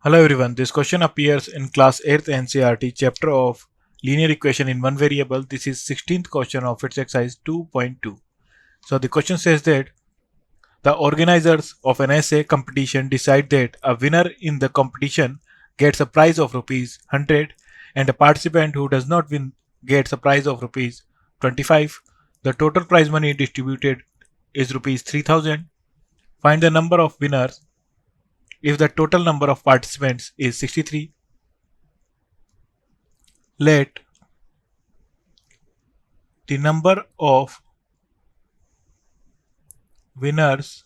Hello everyone, this question appears in class 8th NCERT chapter of linear equation in one variable. This is 16th question of its exercise 2.2. So the question says that the organizers of an essay competition decide that a winner in the competition gets a prize of rupees 100 and a participant who does not win gets a prize of rupees 25. The total prize money distributed is rupees 3000. Find the number of winners if the total number of participants is 63. Let the number of winners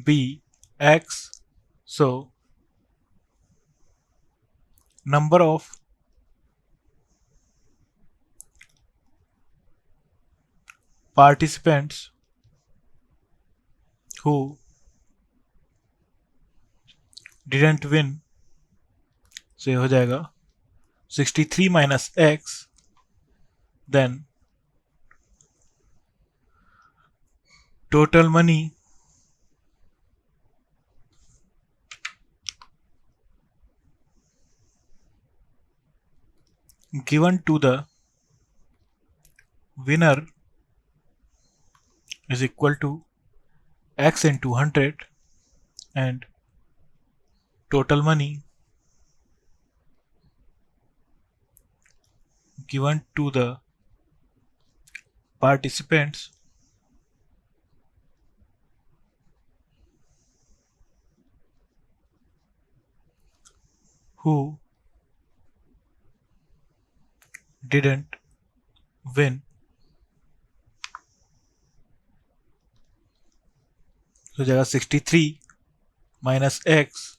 be x. So number of participants who didn't win, so ये हो जाएगा 63 minus x, then total money given to the winner is equal to x into 100 and total money given to the participants who didn't win. So जगह 63 minus x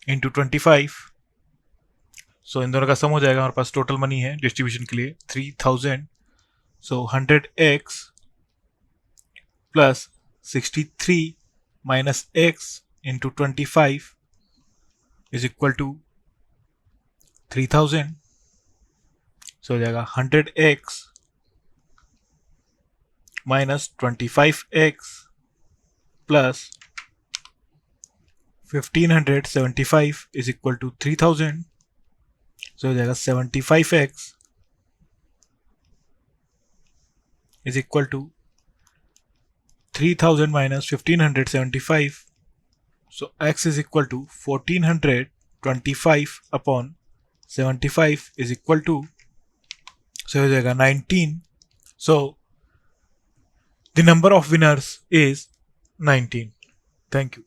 into 25. सो इन दोनों का सम हो जाएगा. हमारे पास total money है डिस्ट्रीब्यूशन के लिए 3000. सो 100x plus 63 minus x into 25 is equal to 3000. सो हो जाएगा 100x minus 25x plus 1575 is equal to 3000. So 75x is equal to 3000 minus 1575. So x is equal to 1425 upon 75 is equal to, so 19. So the number of winners is 19. Thank you.